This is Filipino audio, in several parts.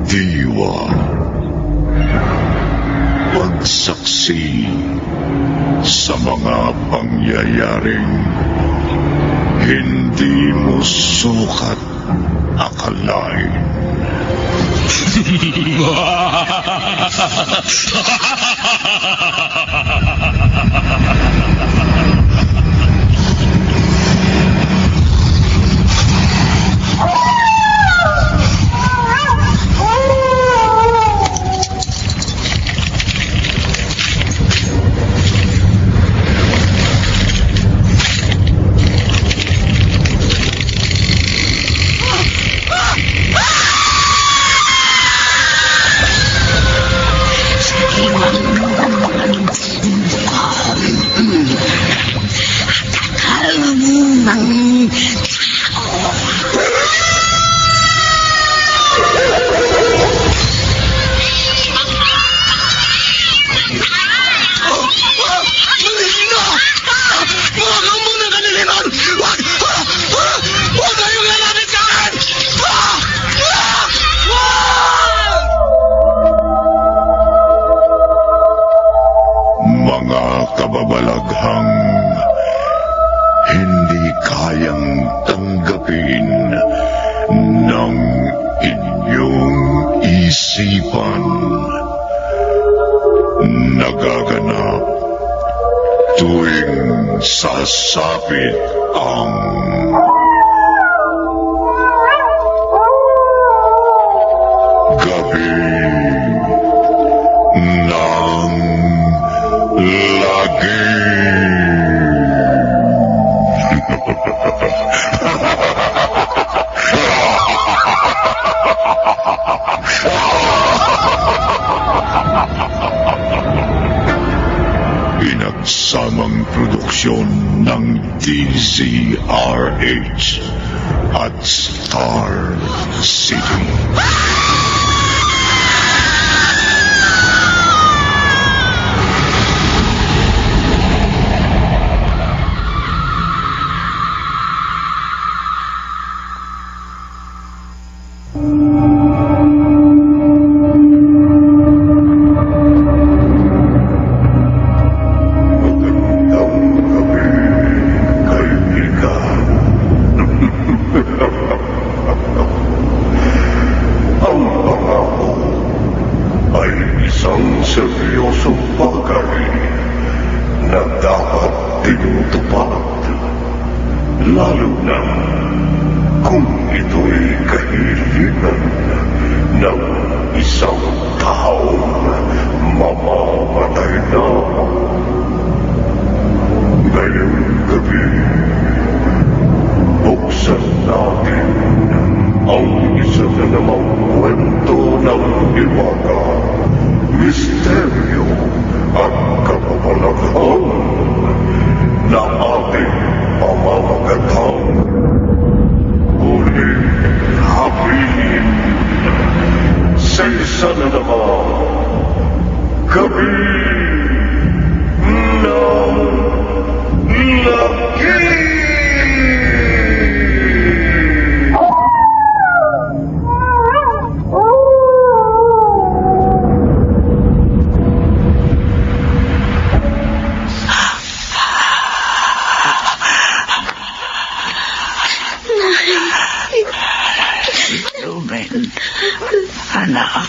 diwa. Pagsaksi sa mga pangyayaring hindi mo sukat akalain. Mga kababalaghang hindi kayang tanggapin ng inyong isipan. Nagaganap tuwing sasapit ang gabi ng lagi. Pinagsamang produksyon ng DZRH at Star City. Seryosong bagay na dapat tinutupad, lalo na kung ito'y kahilingan ng isang taong mamamatay na. Ngayong gabi, buksan natin ang isa na namang kwento ng iwaga, misteryo at kababalaghan na ating pamamagatang huling hapin sa isa na naman gabi ng laki. Ruben, anak,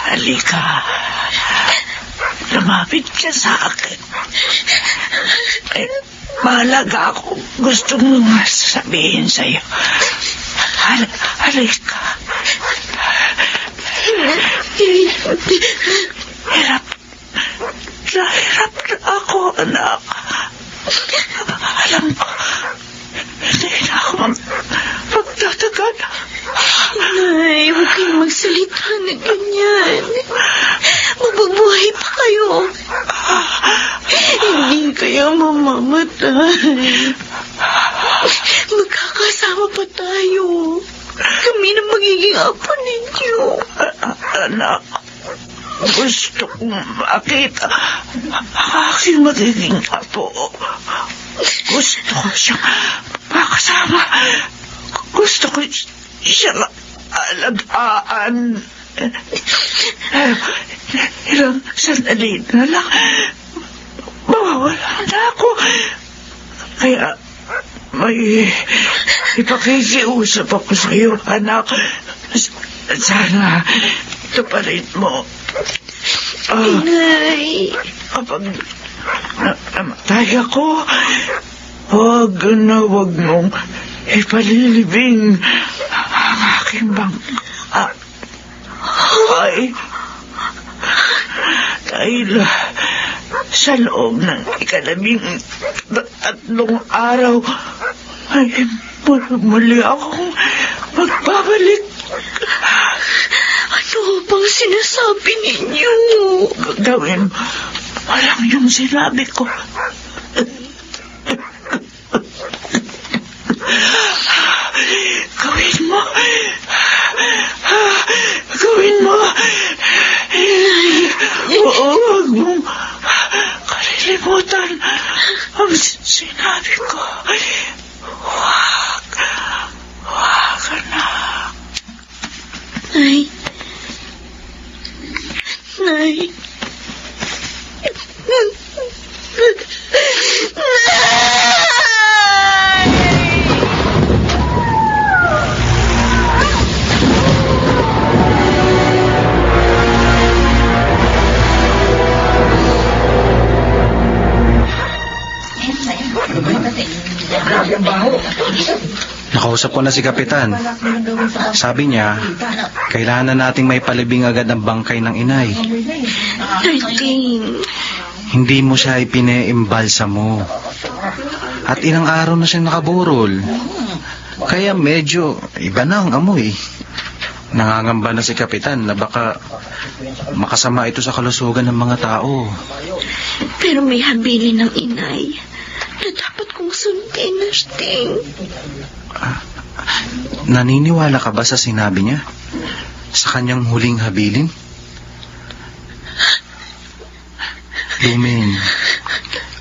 halika. Lumapit ka sa akin. Mahalaga ako. Gusto mong sabihin sa'yo. Halika. Hirap na ako, anak. Alam ko, hindi na ako magtatagal. Nay, huwag kayong magsalita na ganyan. Mabubuhay pa kayo. Hindi kayo mamamatay. Magkakasama pa tayo. Kami na magiging apo ninyo. Anak, gusto kong makita aking magiging apo. Gusto ko siyang makasama. Gusto ko siya alagaan. Ilang sandali na lang, mawawala na ako. Kaya, may ipakikiusap ako sa iyo, anak. Sana, tuparin mo. Inay. Kapag namatay ako, wag mong ipalilibing ang aking bangkay. Dahil sa loob ng 13 araw, ay muli akong magbabalik. Ano bang sinasabi ninyo? Gawin mo lang yung sinabi ko. Gawin mo. Gawin mo. Huwag mong kalilimutan ang sinabi ko. Huwag, anak. Nay. Nay. Nakausap ko na si Kapitan. Sabi niya, kailangan na nating may palibing agad ang bangkay ng inay. Narding. Hindi mo siya ipine-imbalsa mo. At ilang araw na siyang nakaburol. Kaya medyo iba na ang amoy. Nangangamba na si Kapitan na baka makasama ito sa kalusugan ng mga tao. Pero may habilin ng inay na dapat kong sundin, Narding. Naniniwala ka ba sa sinabi niya? Sa kanyang huling habilin? Lumen,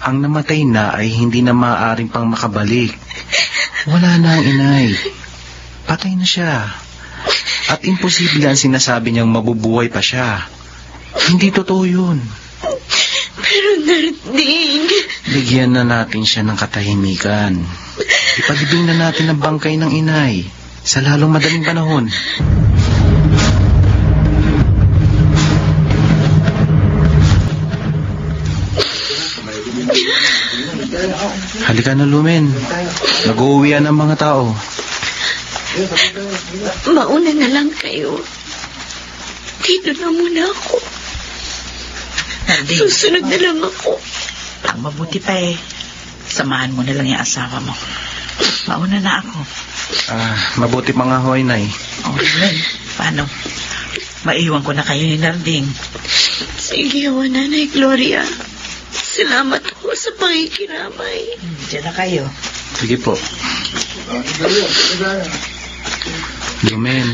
ang namatay na ay hindi na maaaring pang makabalik. Wala na ang inay. Patay na siya. At imposible ang sinasabi niyang mabubuhay pa siya. Hindi totoo yun. Pero Narding. Bigyan na natin siya ng katahimikan. Ipalibing na natin ang bangkay ng inay sa lalong madaling panahon. Halika na, Lumen. Nag-uuwian ang mga tao. Mauna na lang kayo. Dito na muna ako. Narding, Susunod na lang ako. ang mabuti pa samahan mo na lang yung asawa mo. Mauna na ako. Mabuti pa nga ho, Inay. Lumen, paano? Maiwan ko na kayo ni Narding. Sige ho, Nanay Gloria. Salamat ho sa pakikiramay. Diyan na kayo. Sige po. Lumen,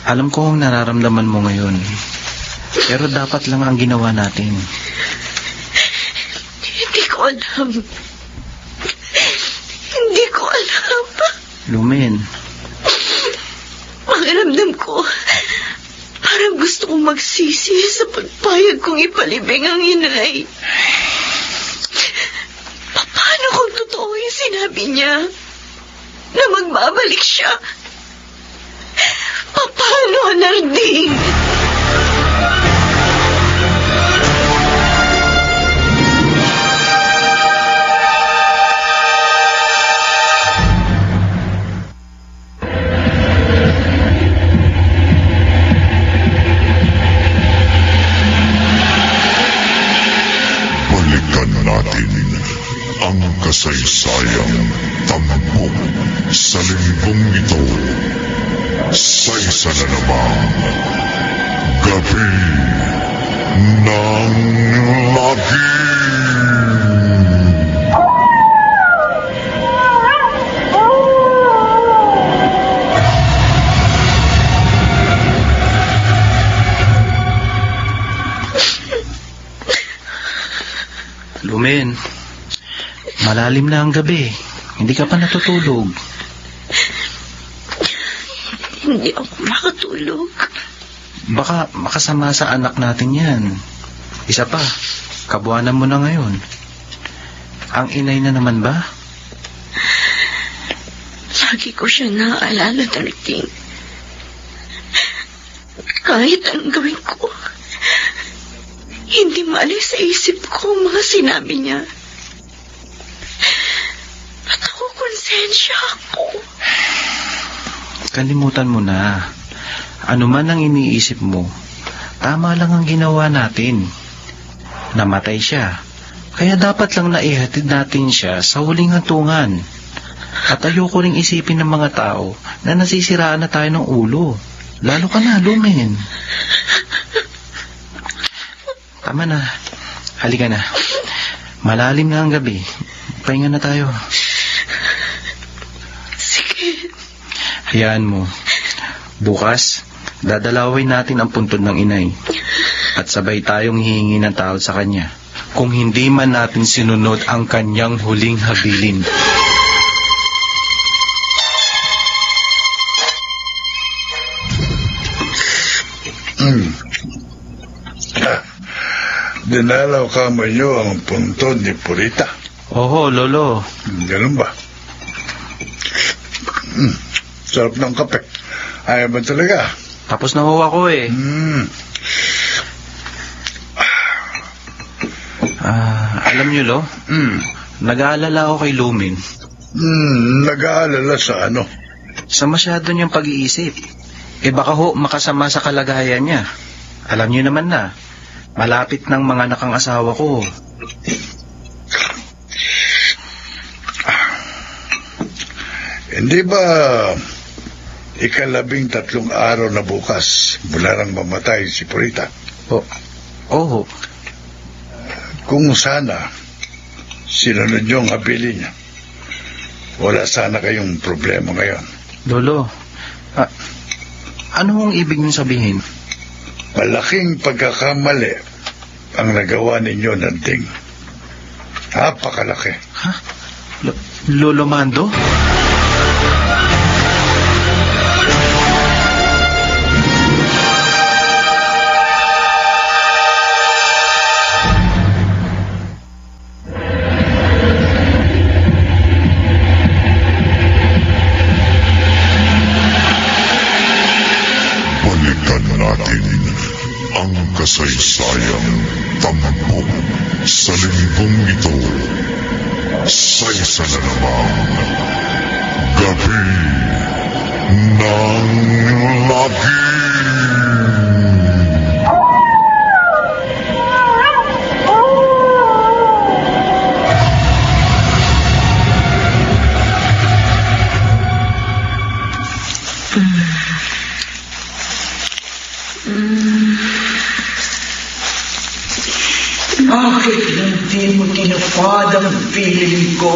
alam ko ang nararamdaman mo ngayon. Pero dapat lang ang ginawa natin. Hindi ko alam. Hindi ko alam. Lumen, Pakiramdam ko, parang gusto kong magsisi sa pagpayag kong ipalibing ang inay. Paano kung totoo yung sinabi niya na magbabalik siya? Paano, Narding? Balikan natin ang kasaysayang tampok sa linggong ito sa isa na namang gabi ng lagim. Lumen, malalim na ang gabi. Hindi ka pa natutulog. hindi ako makatulog. Baka makasama sa anak natin yan. Isa pa, kabuanan mo na ngayon. Ang inay na naman ba? Lagi ko siya naaalala, Darting. Kahit anong gawin ko, hindi maalis sa isip ko ang mga sinabi niya. Ba't ako konsensya ako? Kalimutan mo na. Ano man ang iniisip mo, tama lang ang ginawa natin. Namatay siya. Kaya dapat lang naihatid natin siya sa huling hantungan. At ayoko ring isipin ng mga tao na nasisiraan na tayo ng ulo. Lalo ka na, Lumen. Tama na. Halika na. Malalim na ang gabi. Pahinga na tayo. Sige. Hayaan mo. Bukas, dadalawin natin ang puntod ng inay. At sabay tayong hihingi ng tawad sa kanya. Kung hindi man natin sinunod ang kanyang huling habilin. Dinalaw ka mo ang puntod ni Purita. Oho, Lolo. Ganun ba? Sarap ng kape. Ayaw ba talaga? Tapos na ho ako eh. Alam niyo, Lo? Nag-aalala ako kay Lumen. Nag-aalala sa ano? Sa masyado niyang pag-iisip. Baka ho makasama sa kalagayan niya. Alam niyo naman na, malapit ng mga nakang asawa ko. Hindi ba 13 araw na bukas mula nang mamatay si Purita? Oo. Kung sana sinunod yung habilin niya, wala sana kayong problema ngayon. Lolo, ano ang ibig niyong sabihin? Malaking pagkakamali ang nagawa ninyo, Nanding. Napakalaki. Ha? Lolo Mando? Balikan natin ang kasaysayang tampok sa linggong ito sa isa na namang gabi ng lagi. Bakit hindi mo tinupad ang feeling ko?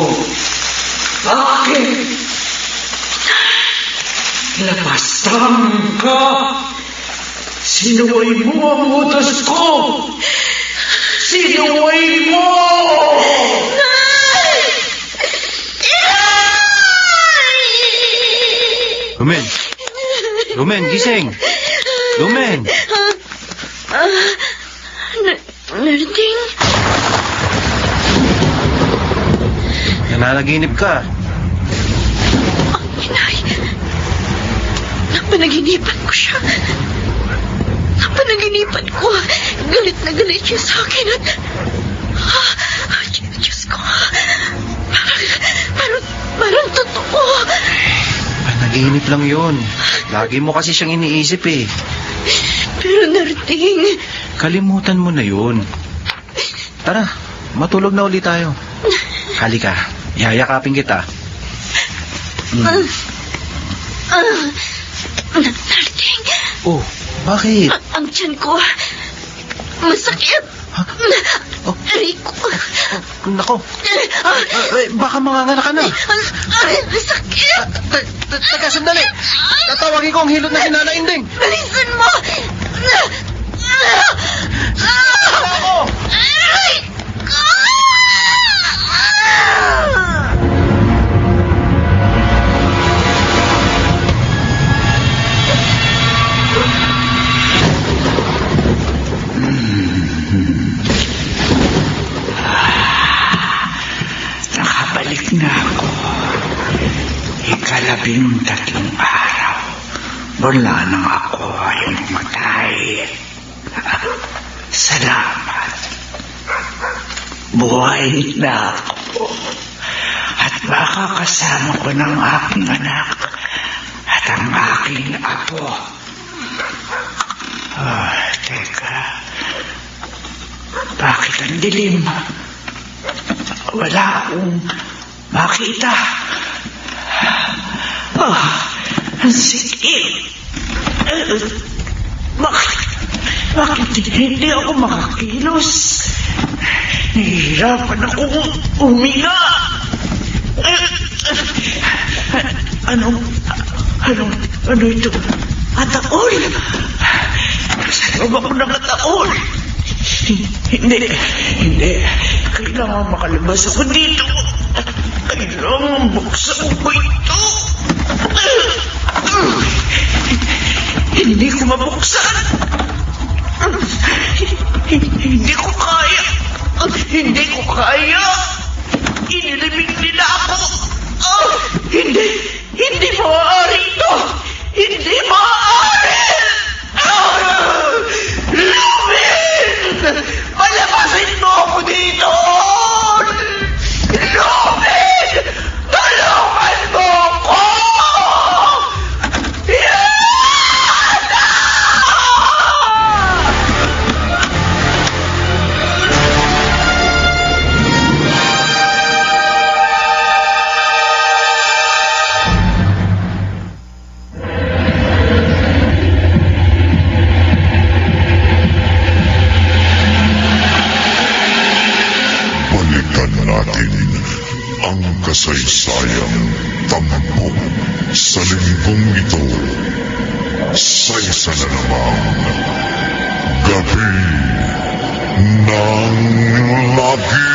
Bakit? Lapasan ka! Sinuway mo ang utos ko! Sinuway mo! Lumen! Lumen, gising! Lumen! Narding? Nananaginip ka. Inay, napanaginipan ko siya. Napanaginipan ko. Galit na galit siya sa akin at... Diyos ko. Parang totoo. Panaginip lang yun. Lagi mo kasi siyang iniisip eh. Pero Narding... Kalimutan mo na yun. Tara, matulog na ulit tayo. Halika, yayakapin kita. Narding... Oh, bakit? Ang tiyan ko... masakit. Ha? Oh. Rico. Nako, baka manganganak ka na. Sakit. Teka, sandali. Tatawagin ko ang hilot na sinala Inding. Balisan mo. Ako! Rico! 13 araw wala nang ako ay umatay. Salamat. Buhay na ako at makakasama ko ng aking anak at ang aking apo. Teka. Bakit ang dilim? Wala akong makita. Ang sikip. Bakit hindi ako makakilos? Nahihirapan akong huminga. Ano ito? Ataol? Saan ba ako nakataol? Hindi. Kailangan makalabas ako dito. Kailangan buksan ko ito. Hindi ko mabuksan. Hindi ko kaya. Inilimig nila ako. Hindi maaari ito. Hindi maaari. Lumin! Palabasin mo ako dito! Lumin! Tulungan mo ako! Ang kasaysayang tampok sa linggong ito sa isa na namang gabi ng lagim.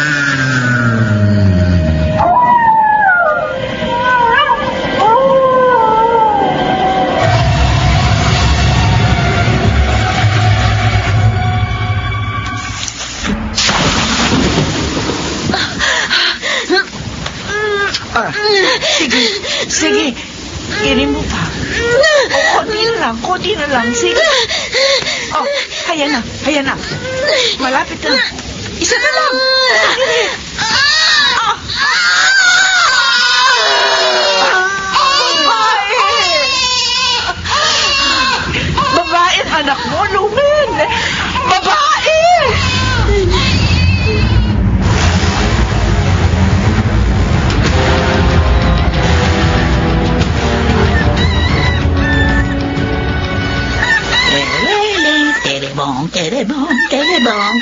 Sige. Irin mo pa. Konti na lang. Sige. Haya na. Malapit na. Isa na lang. Babae ang anak mo, Lumin. Babae! Terebong.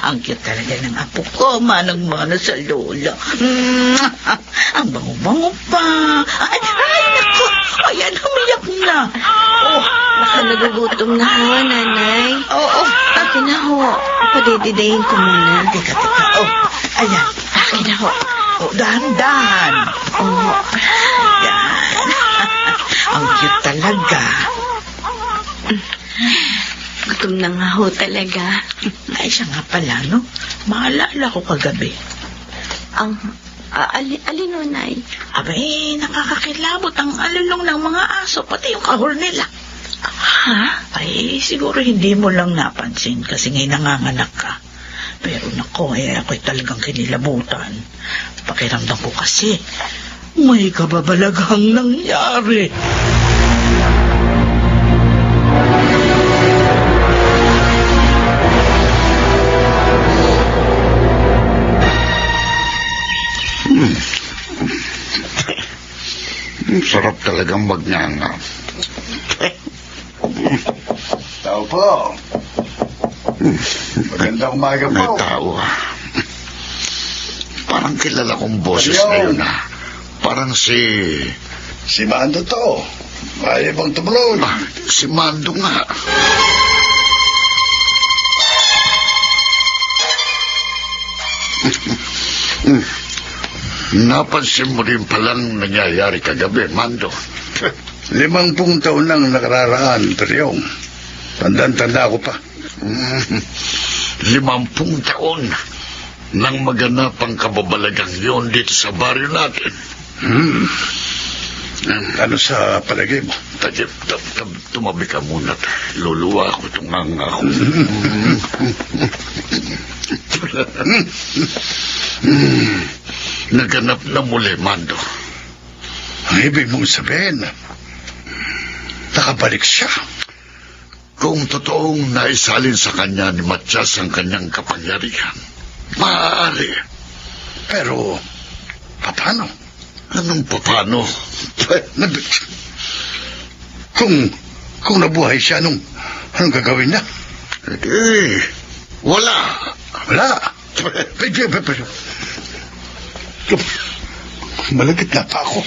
Ang cute talaga ng apo ko. Manang-mana sa lola. Ang bango-bango pa. Ay, naku. Ayan, humiyak na. Baka nagugutom na ho, nanay. Oo. Akin na ho. Padididayin ko muna. Teka. Ayan. Akin na ho. Dahan-dahan. Yan. Ang cute talaga. Gutom na nga ho talaga. Ay, siya nga pala, no? Maalala ko kagabi. Alin ho, nay? Abay, nakakakilabot ang alulong ng mga aso, pati yung kahol nila. Ha? Ay, siguro hindi mo lang napansin kasi ngayon nanganganak ka. Pero nako, ako'y talagang kinilabutan. Pakiramdam ko kasi, may kababalaghang nangyari. Sarap talagang magnanga. Tao po. Magandang umaga po. May tao. Parang kilala kong boses na yun. Parang si Mando to. Ayaw bang tumulong? si Mando nga. Napansin mo rin palang nangyayari kagabi, Mando. 50 taon nang nakararaan, Peryong. Tandang-tanda ko pa. 50 taon nang maganap ang kababalagang yon dito sa baryo natin. Ano sa palagay mo? Tumabi ka muna. Luluwa ako, tunganga ako. Naganap na muli, Mando. Ang ibig mong sabihin, nakabalik siya. Kung totoong naisalin sa kanya ni Matias ang kanyang kapangyarihan, maaari. Pero, paano? Anong paano? Kung nabuhay siya, anong gagawin niya? Wala. Wala. Malagit na pa ako.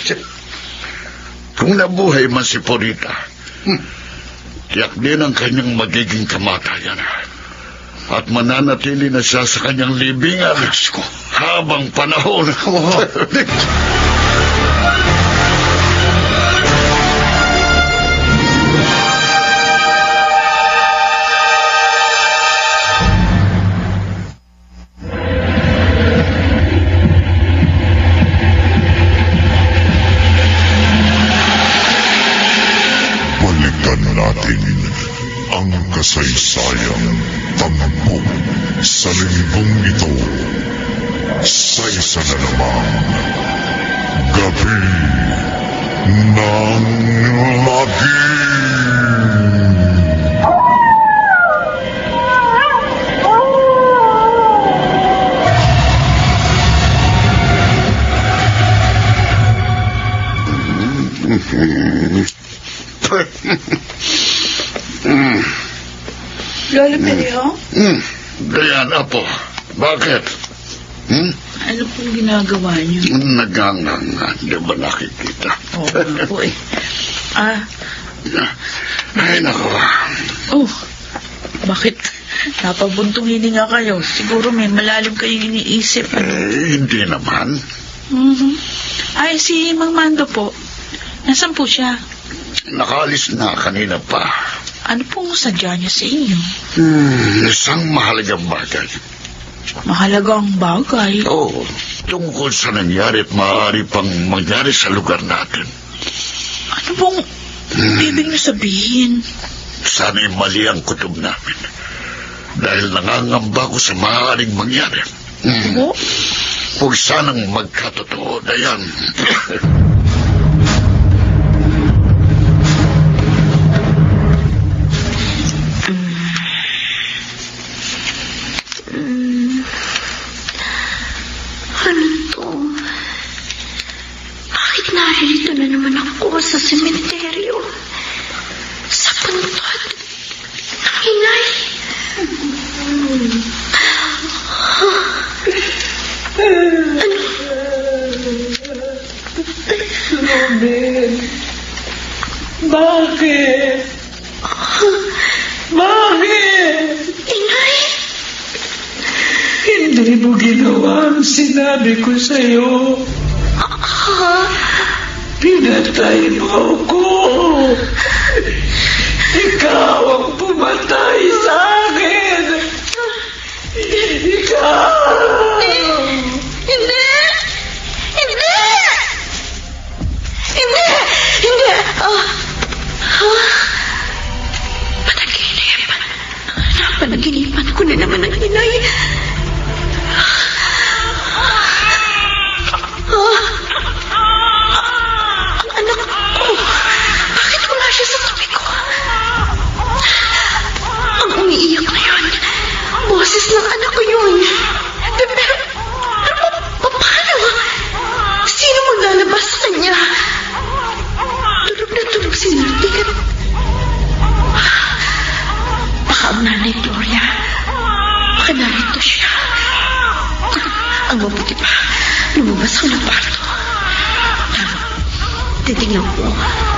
Kung nabuhay man si Porita, tiyak din ang kanyang magiging kamatayan. At mananatili na siya sa kanyang libingan habang panahon. Balikan natin ang kasaysayang tampok sa linggong ito sa isa na namang gabi ng lagim. Lolo Pelio? Diana po, bakit? Ano pong ginagawa niyo? Naganganga, di ba nakikita? Oo nga po eh. Ay, nako. Bakit? Napabuntong hininga kayo. Siguro may malalim kayong iniisip. Hindi naman. Ay, si Mang Mando po. Nasaan po siya? Nakaalis na kanina pa. Ano pong sadya niya sa inyo? Isang mahalagang bagay. Mahalagang bagay? Oo, tungkol sa nangyari at maaari pang mangyari sa lugar natin. Ano pong ibig niyo sabihin? Sana'y mali ang kutob namin. Dahil nangangamba ko sa maaaring mangyari. Huwag sanang magkatotoo, Dayan. Ano to? Bakit naririto na naman ako sa sementeryo? Sa puntod ng inay? Robin, bakit? Bakit? Inay? Hindi mo ginawa ang sinabi ko sa'yo. Pinatay mo ako. Ikaw ang pumatay sa akin. Ikaw. Hindi! Hindi! Hindi! Hindi! Panaginip. Napanaginipan ko na naman ang inay. Ang anak ko. Bakit wala siya sa tabi ko? Ang umiiyak na yun. Boses ng anak ko yun. Pero paano? Sino maglalabas sa kanya? Tulog na tulog si Martin. Baka ang nanay Gloria. Baka narito siya. Ang mabuti pa, lumabas ko ng parto. Titignan ko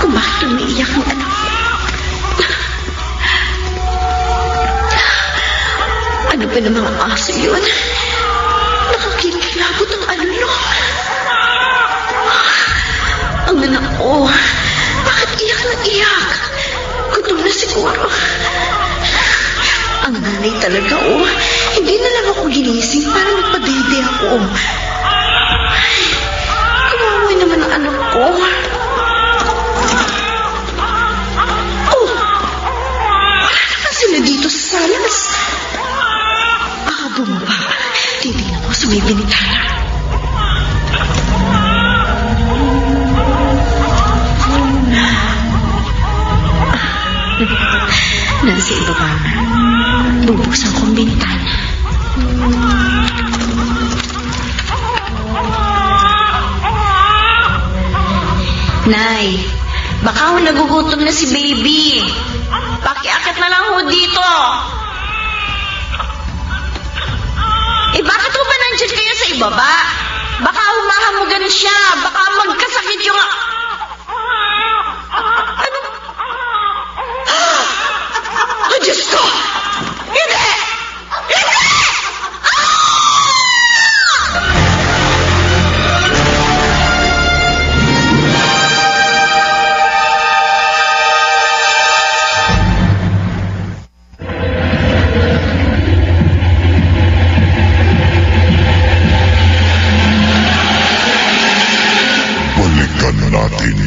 kung bakit umiiyak ang anak ko. Ano ba namang aso yun? Nakakikilabot ang alulong. Ang anak ko, bakit iyak na iyak? Gutom na siguro. Ang nanay talaga, hindi na lang ako ginising para magpadayday ako. Kawawa naman ang ko? Oh, wala naman sila dito sa salas. Baka bumaba. Titingnan ko sa may binitana. Nasa ibaba na. Bubuksan kong bintana. Nay, baka ho nagugutom na si baby. Pakiakit na lang ho dito. Bakit ho ba nandiyan kayo sa ibaba? Baka humahamugan siya. Baka magkasakit yung... Ano? Oh, Diyos ko! Hindi! Hindi! Balikan natin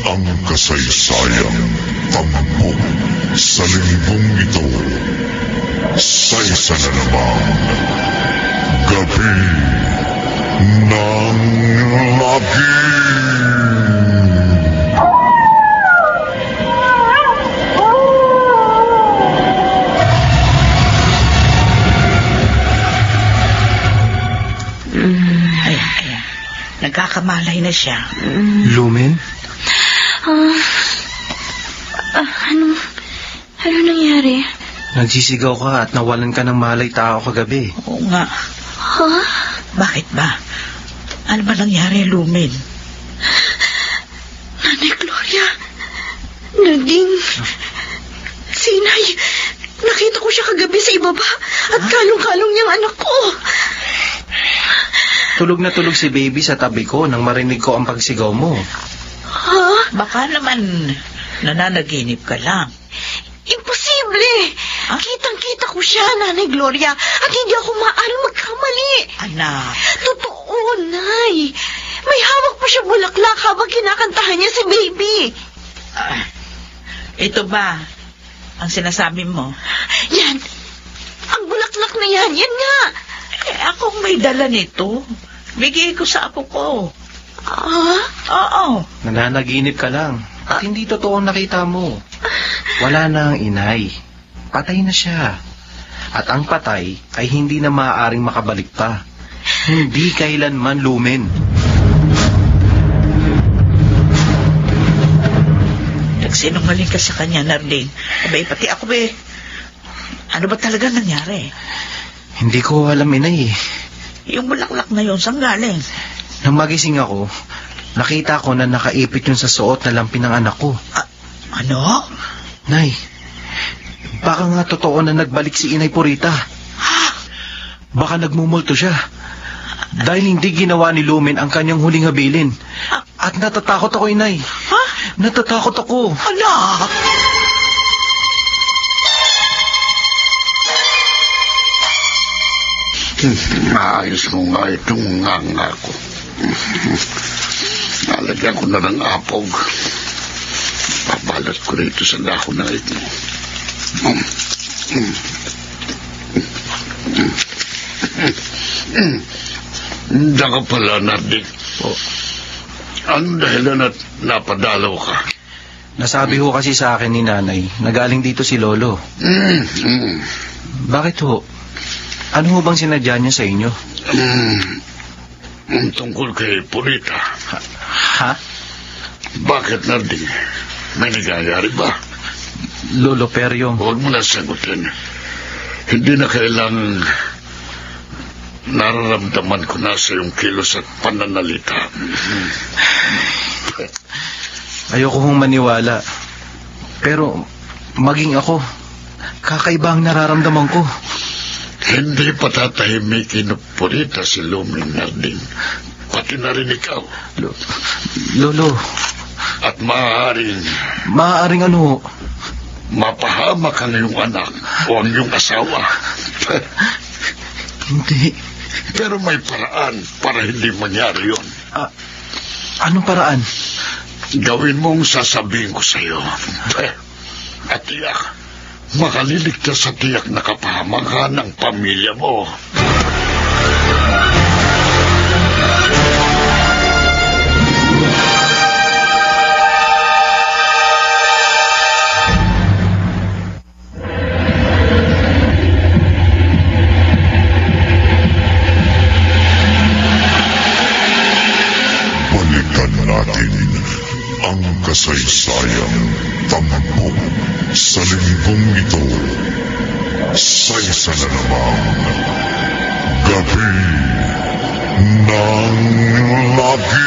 ang kasaysayang tampok sa linggong ito sa isa na namang gabi ng lagim. Ayan. Nagkakamalay na siya. Lumen? Ano nangyari? Nagsisigaw ka at nawalan ka ng malay tao kagabi. Oo nga. Huh? Bakit ba? Ano ba nangyari, Lumen? Nanay Gloria, Nadine, Sinay, nakita ko siya kagabi sa ibaba at kalong-kalong niyang anak ko. Tulog na tulog si baby sa tabi ko nang marinig ko ang pagsigaw mo. Ha? Baka naman nananaginip ka lang. Imposible! Kitang-kita ko siya, Nanay Gloria, at hindi ako maaaring magkamali. Anak. Totoo, Nay. May hawak pa siya bulaklak habang kinakantahan niya si baby. Ito ba ang sinasabi mo? Yan. Ang bulaklak na yan. Yan nga. Akong may dala nito. Bigay ko sa apo ko. Oo. Nananaginip ka lang. At hindi totoo ang nakita mo. Wala na ang inay. Patay na siya. At ang patay ay hindi na maaaring makabalik pa. Hindi kailanman, Lumen. Nagsinungaling ka sa kanya, Narding. Abay, pati ako ano ba talaga nangyari? Hindi ko alam, inay. Yung bulaklak na yun, saan galing? Nang magising ako, nakita ko na nakaipit yun sa suot na lampi ng anak ko. Ano? Nay, baka nga totoo na nagbalik si Inay Purita. Baka nagmumulto siya. Dahil hindi ginawa ni Lumen ang kanyang huling habilin. At natatakot ako, Inay. Ha? Natatakot ako. Anak! Maayos mo nga itong nganga ko. Nalagyan ko na ng apog. Pabalot ko rito sa dahon na ito. Diyan ka pala, Nardik. Anong dahilan at napadalaw ka? Nasabi ho kasi sa akin ni Nanay na galing dito si Lolo. Bakit ho? Ano ho bang sinadya niya sa inyo? Tungkol kay Purita. Ha? Bakit, Nardik? May nangyayari ba? Lolo Peryong. Huwag mo na sagutin. Hindi na kailangan nararamdaman ko na sa iyong kilos at pananalita. Ayoko hong maniwala. Pero maging ako, kakaiba ang nararamdaman ko. Hindi patatahimikin ng Purita si Lumen, Narding. Pati na rin ikaw. Lolo. At maaaring ano? Mapahamak ang iyong anak o ang iyong asawa. Hindi. Pero may paraan para hindi mangyari yun. Anong paraan? Gawin mong sasabihin ko sa'yo. At tiyak, makaliligtas sa tiyak na kapahamakan ng pamilya mo. Balikan natin ang kasaysayang tampok sa linggong ito sa isa na namang gabi ng lagi.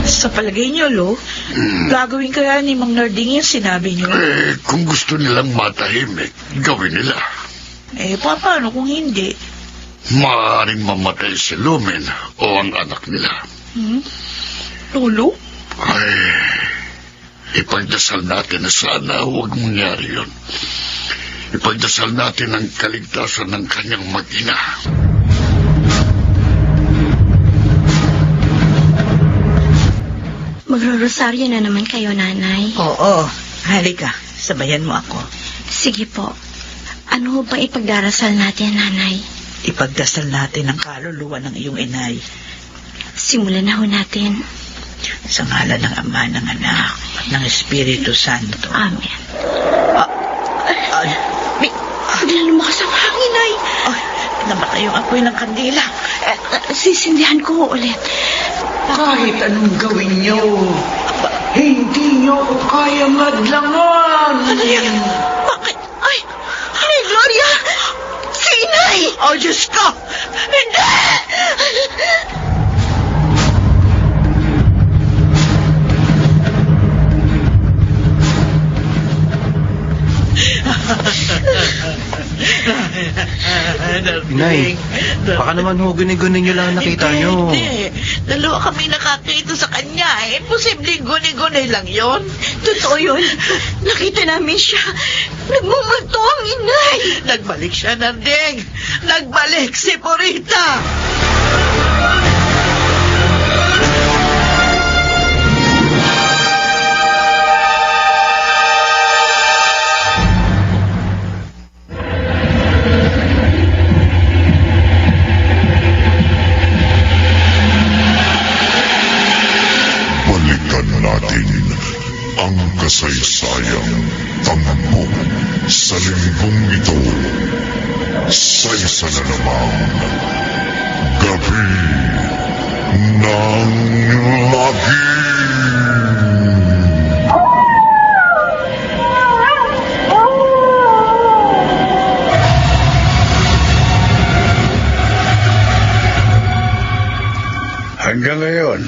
Sa palagay niyo, Lo, gagawin kaya ni Mang Narding yung sinabi niyo? Kung gusto nilang matahimik, gawin nila. Paano kung hindi? Maaaring mamatay si Lumen o ang anak nila. Lolo? Ipagdasal natin na sana huwag mangyari yun. Ipagdasal natin ang kaligtasan ng kanyang mag-ina. Magro-rosaryo na naman kayo, Nanay. Oo. Halika, sabayan mo ako. Sige po. Ano ho bang ipagdarasal natin, Nanay? Ipagdasal natin ang kaluluwa ng iyong inay. Simulan na ho natin. Sa ngalan ng Ama, ng Anak, at ng Espiritu Santo. Amen. Biglang lumakas ang hangin, Nay. Namatay yung apoy ng kandila. Sisindihan ko ho ulit. Kahit anong gawin niyo, hindi niyo ako kayang adlangan. Ano yan? Bakit? Ay, Gloria! Si Inay! oh, Diyos ko! Hindi! Inay, baka naman ho, guni-guni nyo lang nakita nyo. Hindi. Dalawa kami nakakita sa kanya. Posibleng guni-guni lang yon. Totoo yun. Nakita namin siya. Nagmumulto ang Inay. Nagbalik siya, Narding. Nagbalik si Purita. Balikan natin ang kasaysayang tampok sa linggong ito sa isa na namang gabi ng lagi. Hanggang ngayon,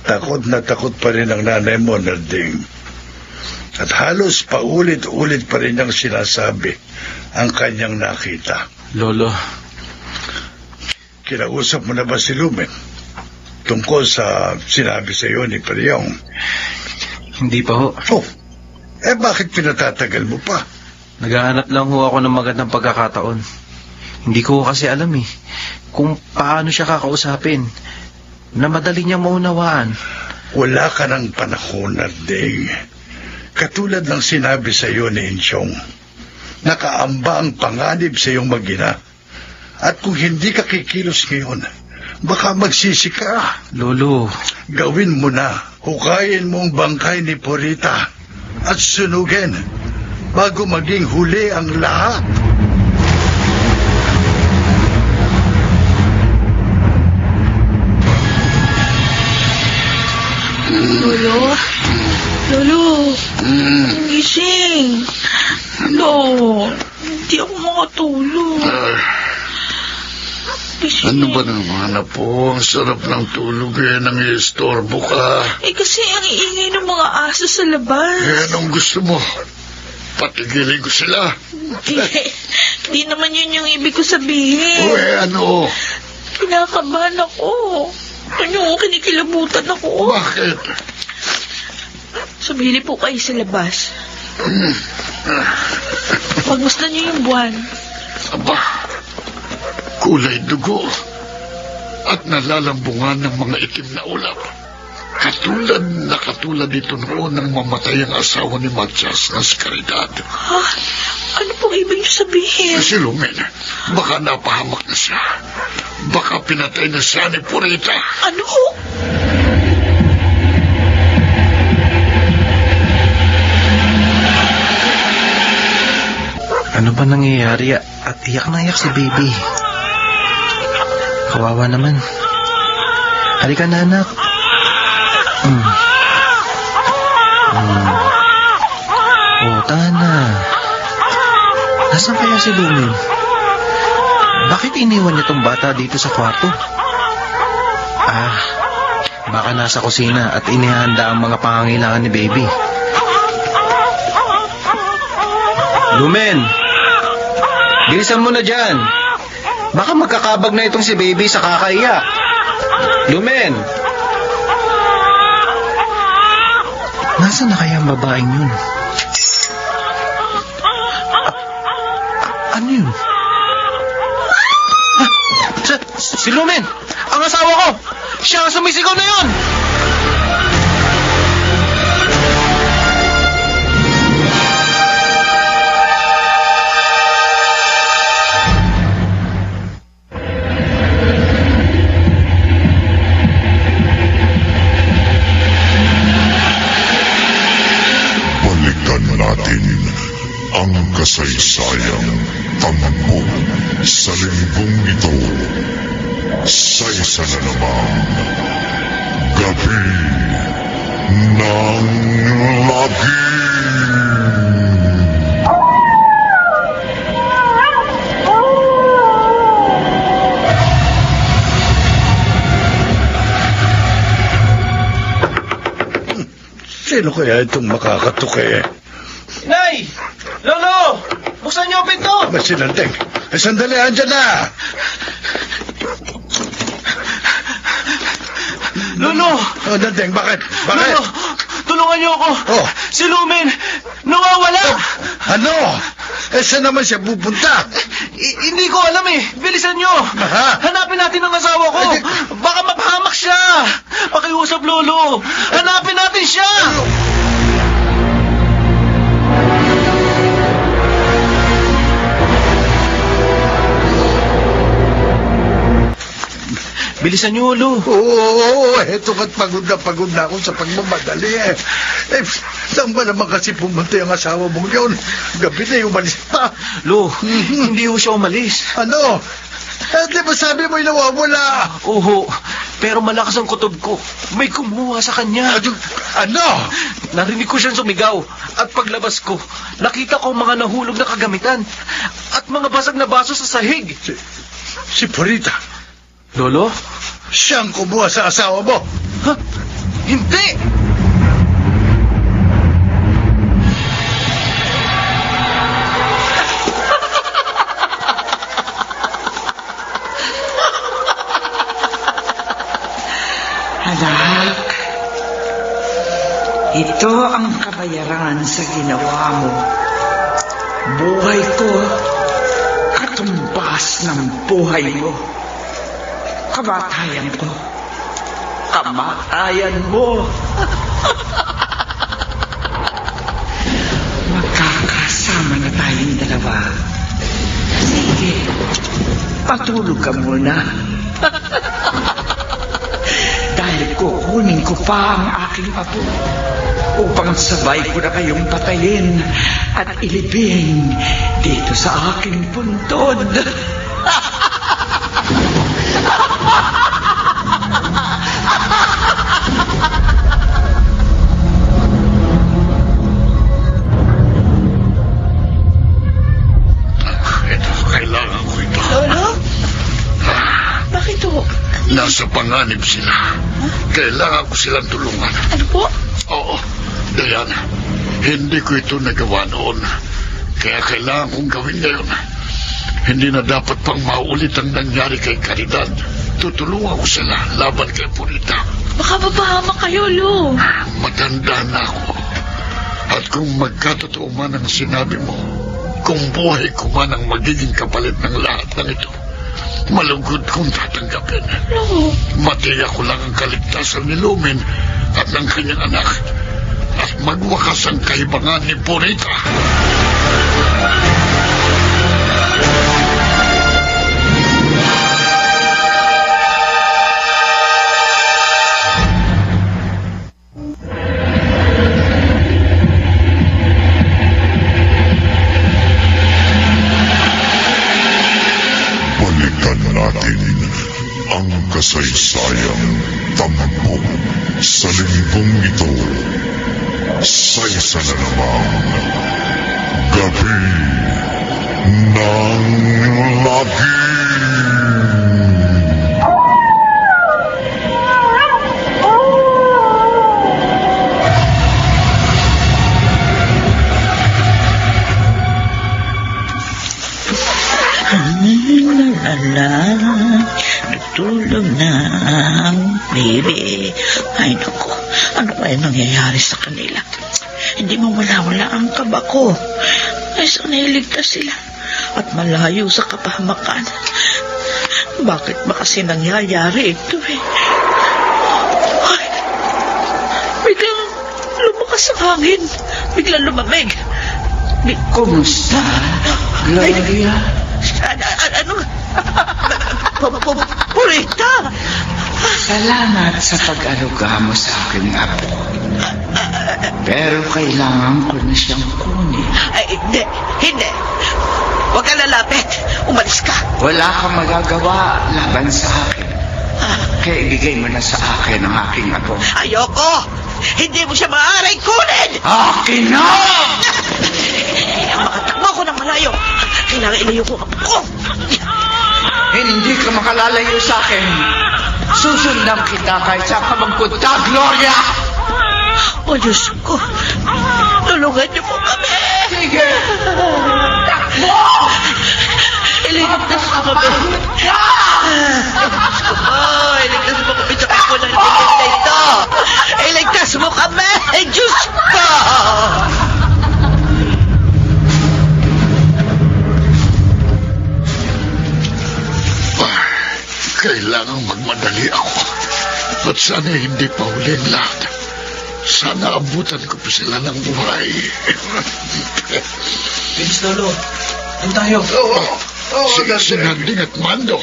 takot na takot pa rin ang nanay mo, Narding. At halos paulit-ulit pa rin niyang sinasabi ang kanyang nakita. Lolo, Kinausap mo na ba si Lumen tungkol sa sinabi sa iyo ni Peryong? hindi pa ho. Oh, bakit pinatatagal mo pa? Naghahanap lang ho ako ng magandang pagkakataon. Hindi ko kasi alam kung paano siya kakausapin na madali niyang maunawaan. Wala ka ng panahon, Narding. Katulad ng sinabi sa iyo ni Insyong, nakaamba ang panganib sa iyong mag-ina. At kung hindi ka kikilos ngayon, baka magsisi ka. Lolo, Gawin mo na. Hukayin mo ang bangkay ni Purita at sunugin bago maging huli ang lahat. Lolo, gising. Lo, hindi ako makatulog. Gising. Ano ba naman na po? Ang sarap ng tulog nang i-istorbo ka. Kasi ang iingay ng mga aso sa labas. Anong gusto mo? Patigilin ko sila. Di naman yun yung ibig ko sabihin. Ano? Kinakabahan ako. Ano, kinikilabutan ako. Bakit? Sumili po kayo sa labas. Pagmasdan niyo yung buwan. Aba, kulay dugo at nalalambungan ng mga itim na ulap. Katulad dito noon nang mamatay ang asawa ni Matias na si Caridad. Ha? Ano pong ibig niyo sabihin? Si Lumen, baka napahamak na siya. Baka pinatay na siya ni Purita. Ano ho? Ano ba nangyayari at iyak na iyak si baby? Kawawa naman. Halika na, anak. Oh, tanga na. Nasaan kaya si Lumen? Bakit iniwan niya tong bata dito sa kwarto? Baka nasa kusina at inihanda ang mga pangangailangan ni baby. Lumen! Bilisan mo na dyan. Baka magkakabag na itong si baby sa kakaiyak. Lumen! Nasaan na kaya ang babaeng yun? Ano yun? Si Lumen! Ang asawa ko! Siya ang sumisigaw na yun! Natin ang kasaysayang tampok sa linggong ito sa isa na namang gabi ng lagi. Sino kaya itong makakatuki? Nay! Lolo! Buksan niyo ang pinto! Masinandeng. Sandali, andyan na! Lolo! Oh, Nandeng, bakit? Bakit? Lolo! Tulungan niyo ako! Oh. Si Lumen! Nawawala! Ano? Saan naman siya pupunta? Hindi ko alam eh. Bilisan niyo! Aha. Hanapin natin ang asawa ko! Baka mapahamak siya! Pakiusap, Lolo! Hanapin natin siya! Bilisan niyo, Lolo. Oo, eto ka't pagod na ako sa pagmamadali eh. Saan ba naman kasi pumunta yung asawa mong yun? Gabi na yung umalis pa. Lo, hindi ho siya umalis. Ano? Di ba sabi mo'y nawawala? Oo, pero malakas ang kutob ko. May kumuha sa kanya. Ano? Narinig ko siyang sumigaw. At paglabas ko, nakita ko mga nahulog na kagamitan. At mga basag na baso sa sahig. Si Purita. Lolo? Siyang kumuha sa asawa mo. Ha? Hindi! Anak, ito ang kabayaran sa ginawa mo. Buhay ko, katumbas ng buhay mo. Kamatayan ko, kamatayan mo. Magkakasama na tayong dalawa. Sige, patulog ka muna. Dahil kukunin ko pa ang aking apo upang sabay ko na kayong patayin at ilibing dito sa aking puntod. Nasa panganib sila. Kailangan ko silang tulungan. Ano po? Oo, Diana. Hindi ko ito nagawa noon. Kaya kailangan kong gawin ngayon. Hindi na dapat pang maulit ang nangyari kay Caridad. Tutulungan ko sila laban kay Purita. Baka mapahamak kayo, Lo. Matanda na ako. At kung magkatotoo man ang sinabi mo, kung buhay ko man ang magiging kapalit ng lahat ng ito, malugod kong tatanggapin. Matiyak ko lang ang kaligtasan ni Lumen at ng kanyang anak. At magwakas ang kahibangan ni Purita. Balikan natin ang kasaysayang tampok sa linggong ito. Sa isa na namang gabi ng lagi. Natulog na ang baby. Ay, naku. Ano kaya nangyayari sa kanila? Hindi mo wala ang kaba ko. Ay, sana iligtas sila at malayo sa kapahamakan. Bakit ba kasi nangyayari ito eh? Ay, biglang lumakas ang hangin. Biglang lumamig. Kumusta, Gloria? Ano? Purita! Salamat sa pag-aruga mo sa aking apo. Pero kailangan ko na siyang kunin. Ay, hindi. Huwag ka lalapit. Umalis ka. Wala kang magagawa laban sa akin. Kaya ibigay mo na sa akin ang aking apo. Ayoko! Hindi mo siya maaaring kunin! Akin na! Makatakbo ko ng malayo. Kailangan ilayo ko ang apo ko. Hindi ka makalalayo sa akin. Susundan kita kahit saan ka magpunta, Gloria! O Diyos ko, tulungan niyo po kami. Sige! Takbo! Iligtas mo kami. Diyos ko po, iligtas mo kami sa kapo ng tingin na ito. Iligtas mo kami, Diyos ko! Kailangang magmadali ako. At sana hindi pa huli ang lahat. Sana abutan ko pa sila ng buhay. Bilis, Lolo. Doon tayo. Si Nanding at Mando.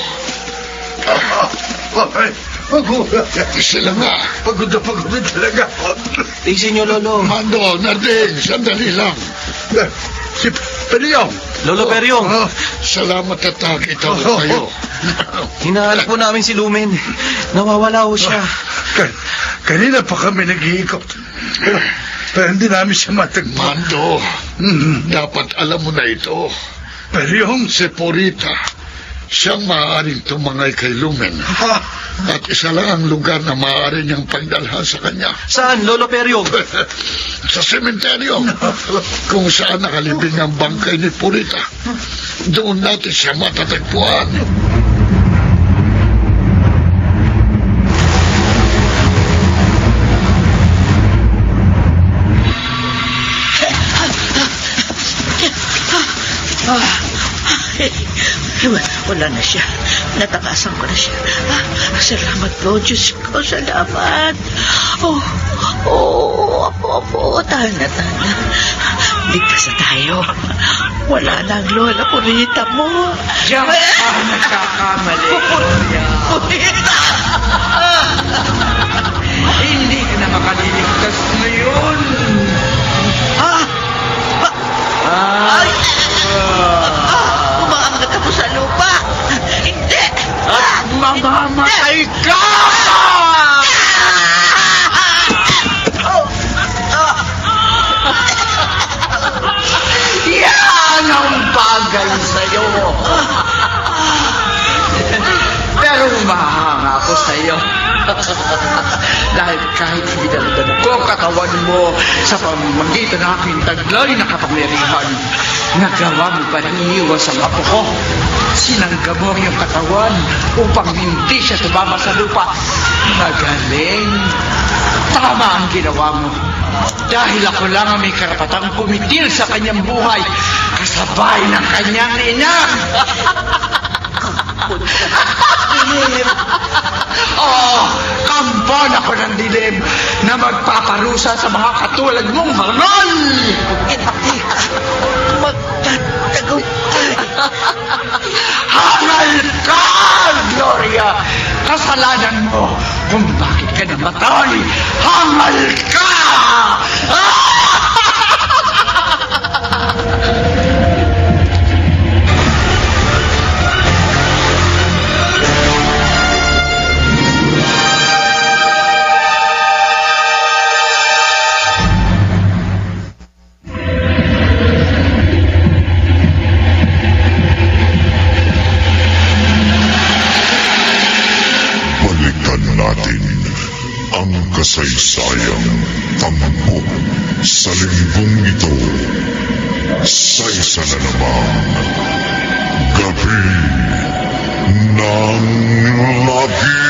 Sila nga. Pagod na talaga ako. Tingsin niyo, Lolo. Mando, Nanding, sandali lang. Si Peryong. Lolo Peryong. Salamat at nakita ko kayo. Hinahanap po namin si Lumen. Nawawala ho siya. Kanina pa kami nag-iikot. Pero hindi namin siya matagpuan. Mando, dapat alam mo na ito. Peryong. Si Purita, siyang maaaring tumangay kay Lumen. At isa lang ang lugar na maaari niyang pagdalhan sa kanya. Saan, Lolo Peryong? Sa sementeryo. Kung saan nakalibing ang bangkay ni Purita. Doon natin siya matatagpuan. Wala na siya. Natakasan ko na siya. Salamat po, Diyos ko. Salamat. Apo. Tana. Ligtas na tayo. Wala na ang lola Purita mo. Diyan ka nagkakamali, Gloria. Purita! Hindi ka na makaliligtas ngayon. Umaangat ako sa lupa. Hindi! At mamamatay ka! Yan ang bagay sa'yo. Pero mahanga ako sa'yo. Dahil kahit hinalagad ko ang katawan mo sa pamamagitan ng aking taglay na kapangyarihan, nagawa mo pa rin iiwas ang apo ko. Sinangga mo ang iyong katawan upang hindi siya tumama sa lupa. Magaling. Tama ang ginawa mo. Dahil ako lang ang may karapatang kumitil sa kanyang buhay, kasabay ng kanyang ina. Kampan ako ng dilim na magpaparusa sa mga katulad mong hangal. Magtatagumpay. Hangal ka, Gloria! Kasalanan mo kung bakit ka namatay. Hangal ka! Balikan natin ang kasaysayang tampok sa linggong ito sa isa na namang gabi ng lagim.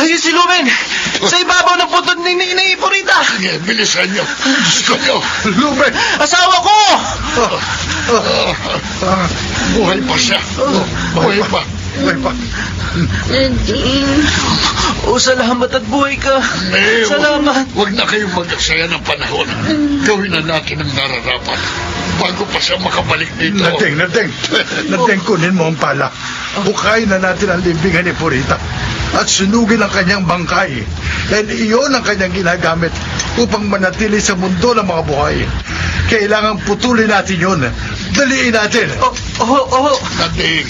Ayun si Lumen! Sa ibabaw ng puntod ni Purita! Bilisan niyo. Bilisan niyo. Lumen! Asawa ko! Buhay pa siya. Buhay pa. Buhay pa. Nadine. O, salamat at buhay ka. Salamat. Huwag na kayong mag-aksaya ng panahon. Gawin na natin ang nararapat bago pa siya makabalik dito. Nadeng, kunin mo ang pala. Bukayin na natin ang libingan ni Purita at sunugin ang kanyang bangkay. Dahil iyon ang kanyang ginagamit upang manatili sa mundo ng mga buhay. Kailangan putulin natin yun. Daliin natin. Nadeng,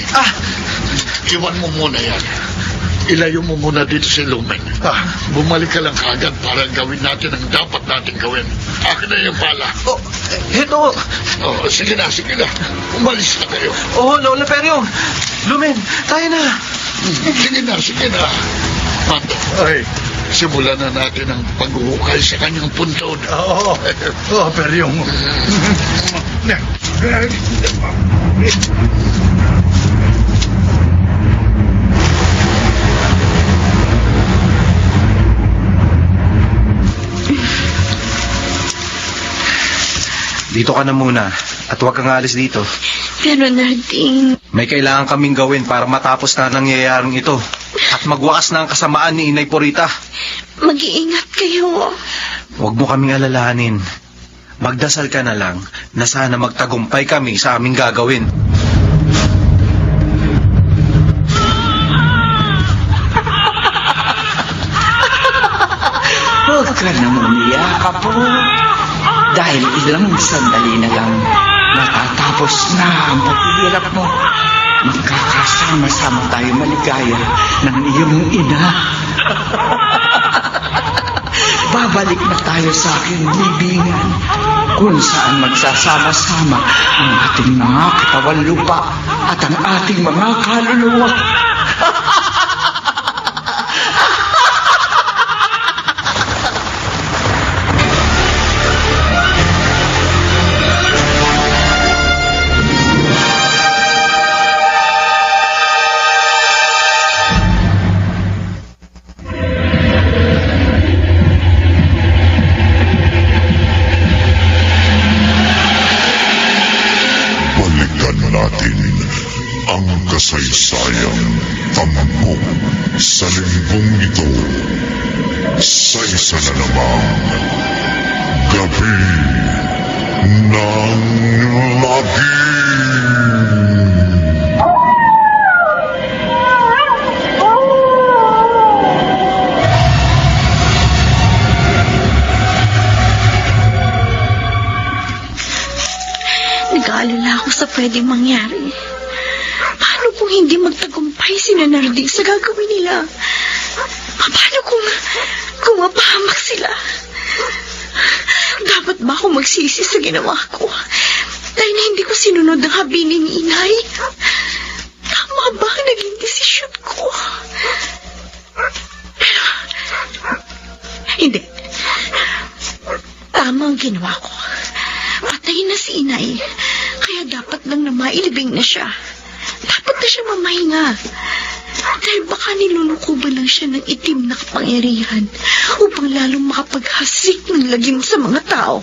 iwan mo muna yan. Ilayo mo muna dito si Lumen. Bumalik ka lang kaagad para gawin natin ang dapat natin gawin. Akin na yung pala. Ito. Sige na. Umalis na kayo. Lola Perio. Lumen, tayo na. Sige na. Mando, Ay, simulan na natin ang paghuhukay sa kanyang puntod. pero yung... Dito ka na muna at huwag kang alis dito. Pero Nadine, May kailangan kaming gawin para matapos na ang nangyayaring ito at magwakas na ang kasamaan ni Inay Purita. mag-iingat kayo. Huwag mo kaming alalahanin. Magdasal ka na lang na sana magtagumpay kami sa aming gagawin. Huwag ka na umiyak, Apo. Dahil ilang sandali na lang, matatapos na ang paghihirap mo. Magkakasama-sama tayo maligaya ng iyong ina. Babalik na tayo sa aking libingan, kung saan magsasama-sama ang ating mga katawan lupa at ang ating mga kaluluwa. ang kasaysayang tampok sa linggong ito sa isa na namang gabi ng lagim. Nag-aalala ako sa pwedeng mangyari. Paano kung hindi magtagumpay si Narding sa gagawin nila? Paano kung mapahamak sila? Dapat ba ako magsisi sa ginawa ko? Dahil na hindi ko sinunod ang habilin ni Inay? Tama ba ang naging desisyon ko? Pero, hindi. Tama ang ginawa ko. Patay na si inay. Kaya dapat lang na mailibing na siya. Dapat na siya mamahinga. Dahil baka nilulukuban lang siya ng itim na kapangyarihan upang lalong makapaghasik ng lagim sa mga tao.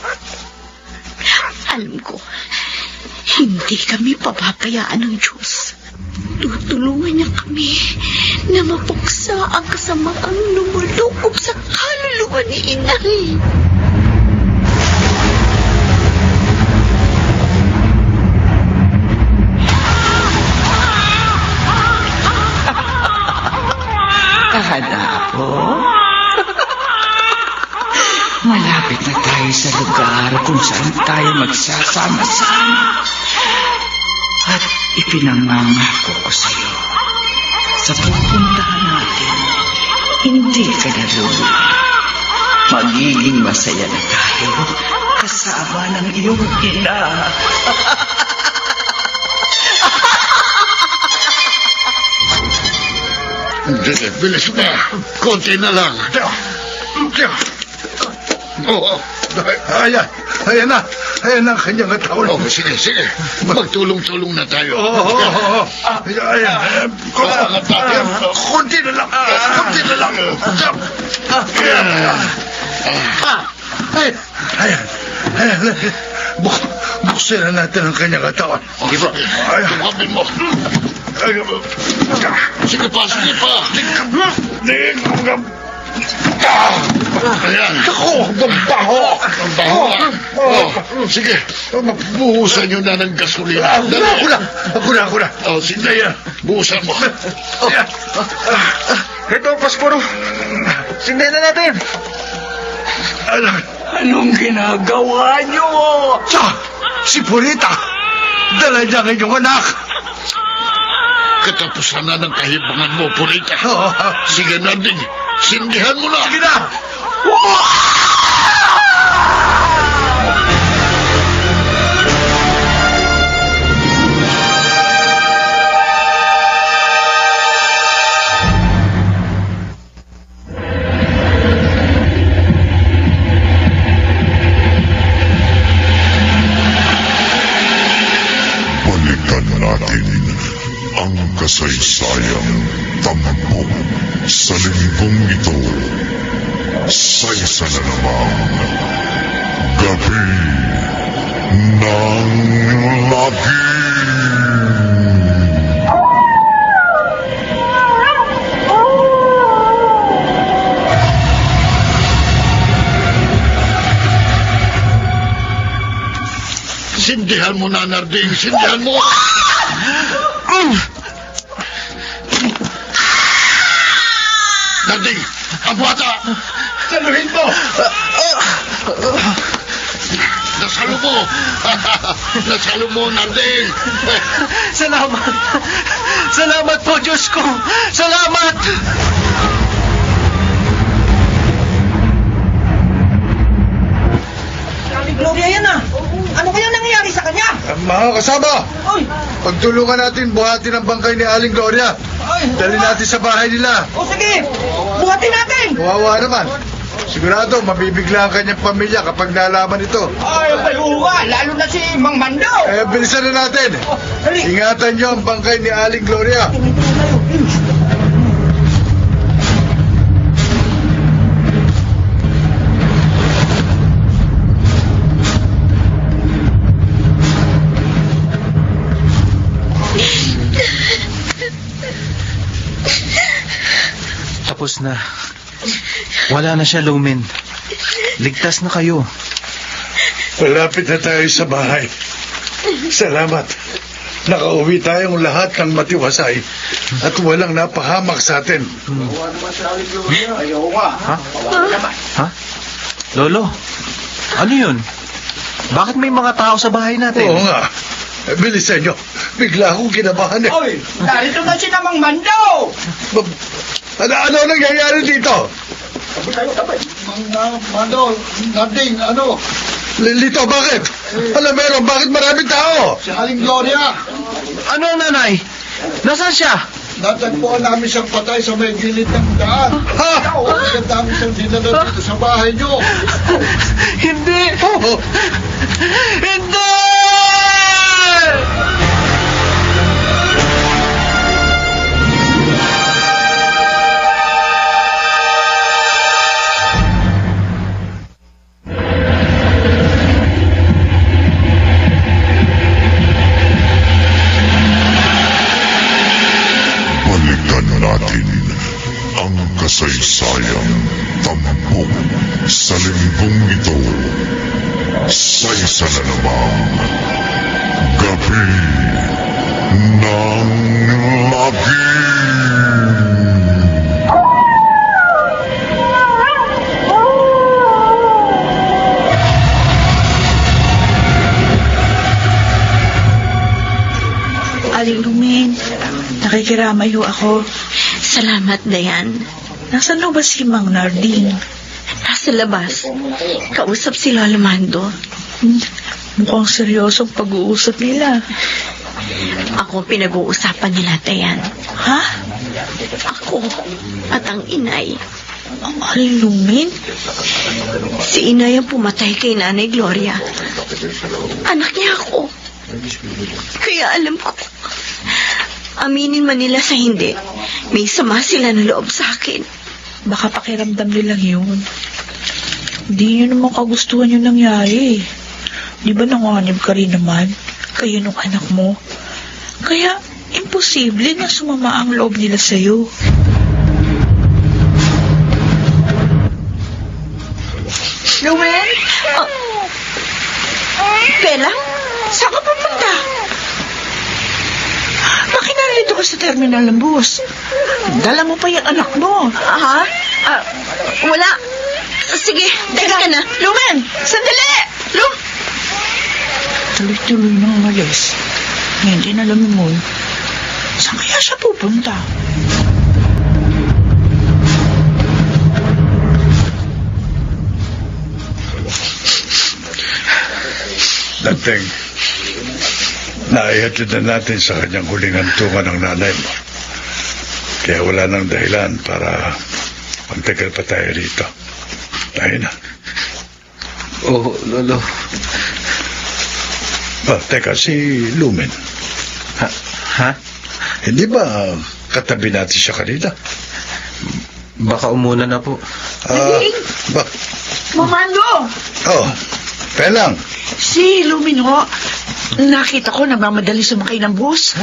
Alam ko, hindi kami papabayaan ng Diyos. Tutulungan niya kami na mapuksa ang kasamaang lumulukob sa kaluluwa ni inay. Kahanapo. Malapit na tayo sa lugar kung saan tayo magsasama-sama. At ipinangangako ko sa'yo, sa pupuntahan natin, hindi ka na luluwa. Magiging masaya na tayo kasama ng iyong ina. Sige, bilis na. Konti na lang. Oo. Ayan na ang kanyang katawan. Oh, sige. Magtulong-tulong na tayo. Oo. Ayan. Kunti na lang. Ayan. Buksan na natin ang kanyang katawan. Sige pa. Tungkapin mo. Sige pa. Ayan. Ako, baho. Sige, buhusan nyo na ng gasolina. Ako na. Oh, sige, buhusan mo. Ito, Pasporo. Sindihan na natin. Anong ginagawa niyo? Si Purita, dala niya ang inyong anak. Katapusan na ng kahibangan mo, Purita. Sige na din, sindihan mo na. Sige na. Balikan natin ang kasaysayang tampok sa linggong ito sa isa na namang gabi ng lagi. Sindihan mo na, Narding. Sindihan mo. Narding, ang bata. Saluhin mo. Nasalo mo. Nasalo mo, Narding. Salamat po, Diyos ko. Salamat. Gloria, yan na. Ano kaya nangyayari sa kanya? Mga kasama, pagtulungan natin buhatin ang bangkay ni Aling Gloria. Dali natin sa bahay nila. O sige, buhatin natin. Kawawa naman. Sigurado, mabibigla ang kanyang pamilya kapag nalaman ito. Ay, bayuwa, lalo na si Mang Mando. Bilisan na natin. Ingatan niyo ang bangkay ni Aling Gloria. Tapos na. Wala na siya, Lumen. Ligtas na kayo. Malapit na tayo sa bahay. Salamat. Nakauwi tayong lahat ng matiwasay at walang napahamak sa atin. Ha? Lolo? Ano yun? Bakit may mga tao sa bahay natin? Oo nga. Bilisan nyo. Bigla akong kinabahan eh. Oy, narito na si Mang Mando. Ano nangyayari dito? Mando, Narding, ano? Lito, bakit? Alam meron, bakit maraming tao? Si Aling Gloria. Ano, nanay? Nasaan siya? Natagpuan namin siyang patay sa may gilid ng daan. Ang dami siyang dinala dito sa bahay niyo. Hindi! Hindi! Balikan natin ang kasaysayang tampok sa linggong ito. Sa isa na namang gabi ng lagim. Aling Lumen, nakikiramay ho ako. Salamat, Dayan. Nasaan ho ba si Mang Narding? Nasa labas. Kausap si Lolo Mando. Mukhang seryosong pag-uusap nila. Ako pinag-uusapan nila, Dayan. Ha? Ako at ang inay. Ang Aling Lumen? Si inay ang pumatay kay Nanay Gloria. Anak niya ako. Kaya alam ko, aminin man nila sa hindi, may sama sila ng loob sa akin. Baka pakiramdam nilang yun. Hindi nyo naman kagustuhan yung nangyari. Di ba nanganib ka rin naman? Kayo nung anak mo. Kaya, imposible na sumama ang loob nila sa'yo. Lumen? Bella? Saan ka pupunta? Bakit nandito ka sa terminal ng bus? Dala mo pa yung anak mo. Ha? Wala. Sige, teka ka na. Lumen! Sandali! Tuloy-tuloy nang umalis. Hindi na alam mo. Saan kaya siya pupunta? Danteng, naihatid na natin sa kanyang huling hantungan ng nanay mo. Kaya wala nang dahilan para magtagal pa tayo rito. Tayo na. Oo, Lolo. Teka, si Lumen. Ha? Hindi ba katabi natin siya kanina? Baka umuna na po. Ba? Mamando! Oh, Pelang. Si Lumen ho. Nakita ko nagmamadali sumakay ng bus.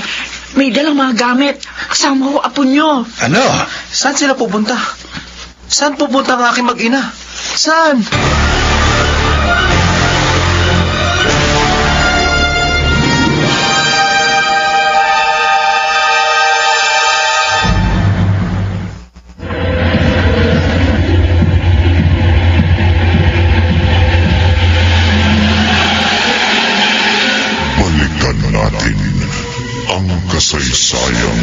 May dalang mga gamit. Kasama ho apo nyo. Ano? Saan sila pupunta? Saan pupunta ang aking mag-ina? Saan? Balikan natin ang kasaysayang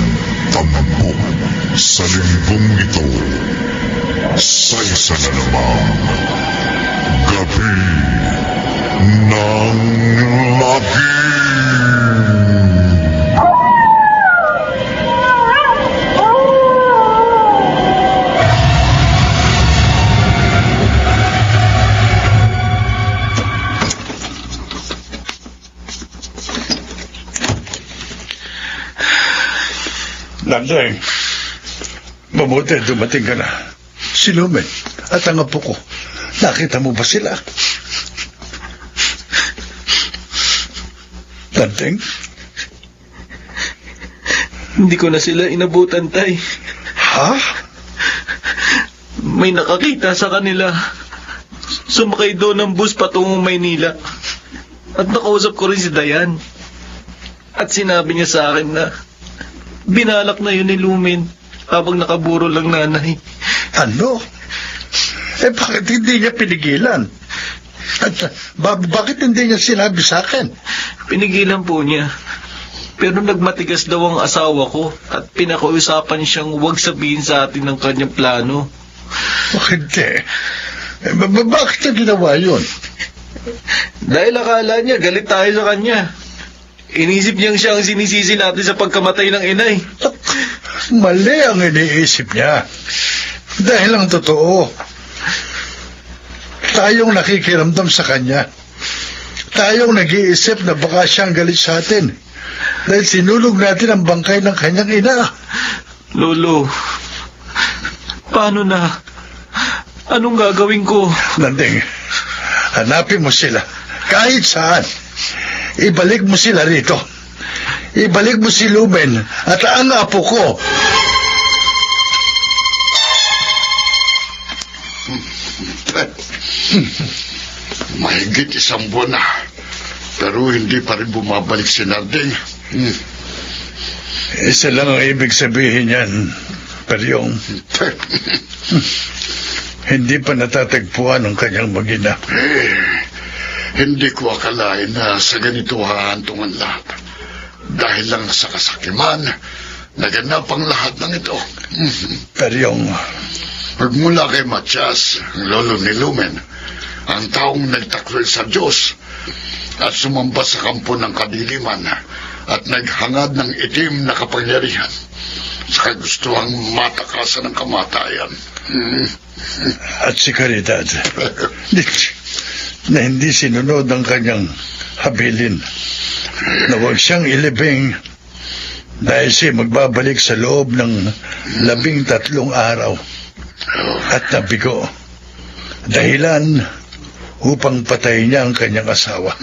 tampok sa linggong ito. Sa isa na namang gabi ng lagim. Nandeng, mabuti dumating ka na. Si Lumen at ang apo ko. Nakita mo ba sila? Nandeng? Hindi ko na sila inabutan, Tay. Ha? May nakakita sa kanila. Sumakay doon ng bus patungong Maynila. At nakausap ko rin si Dayan. At sinabi niya sa akin na binalak na yun ni Lumen habang nakaburo lang nanay. Ano? Bakit hindi niya pinigilan? At bakit hindi niya sinabi sa akin? Pinigilan po niya. Pero nagmatigas daw ang asawa ko at pinakausapan siyang huwag sabihin sa atin ng kanyang plano. Bakit bakit niya ginawa yun? Dahil akala niya galit tayo sa kanya. Inisip niyang siya ang sinisisi natin sa pagkamatay ng inay. Mali ang iniisip niya. Dahil ang totoo, tayong nakikiramdam sa kanya. Tayong nag-iisip na baka siyang galit sa atin. Dahil sinulog natin ang bangkay ng kanyang ina. Lolo, paano na? Anong gagawin ko? Nanding, hanapin mo sila. Kahit saan. Ibalik mo sila rito. Ibalik mo si Lumen at ang apo ko. Mahigit isang buwan na. Pero hindi pa rin bumabalik si Narding. Isa lang ang ibig sabihin yan, Peryong. Hindi pa natatagpuan ang kanyang mag-ina. Hindi ko akalain na sa ganito hahantungan lahat. Dahil lang sa kasakiman, naganap ang lahat ng ito. Peryong, Magmula kay Matias, ang lolo ni Lumen, ang taong nagtakwil sa Diyos at sumamba sa kampo ng kadiliman at naghangad ng itim na kapangyarihan sa kagustuhang matakasan ng kamatayan. at si Caridad, na hindi sinunod ang kanyang habilin, na huwag siyang ilibing dahil siya magbabalik sa loob ng 13 araw at nabigo. Dahilan upang patayin niya ang kanyang asawa.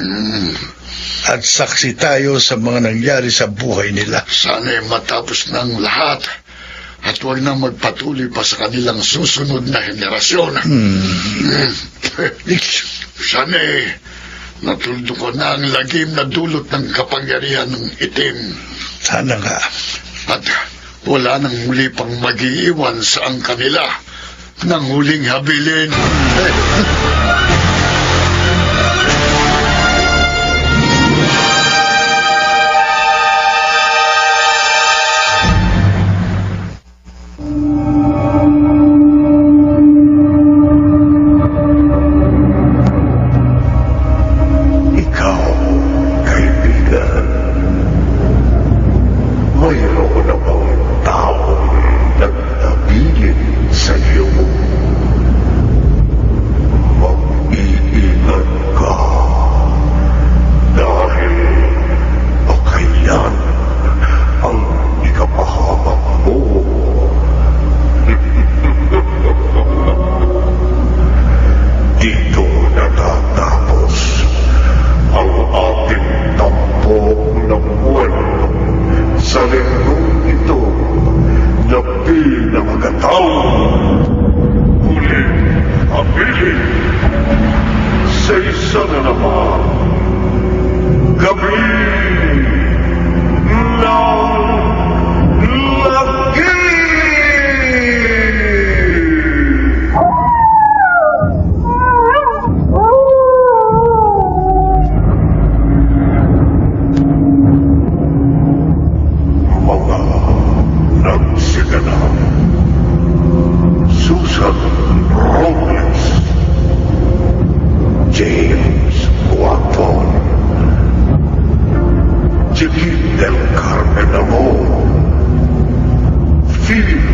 At saksi tayo sa mga nangyari sa buhay nila. Sana'y matapos ng lahat at huwag nang magpatuloy pa sa kanilang susunod na henerasyon. Sana'y natuldo ko na ang lagim na dulot ng kapangyarihan ng itim. Sana nga. At wala nang muli pang mag-iiwan sa ang kanila ng huling habilin. Ikaw, kaibigan, mayroon na bang taong nagtabilin sa iyo? Mag-iingat ka dahil baka yan ang ikapahamak mo. Dito natatapos ang ating tampok ng buwan sa linggong ito na pinamagataw. Huling habilin sa isa na naman gabi ng lagi. Mga nagsiganap. Susan Robles, James Watton, Chiquit del Carmen Amor, Philip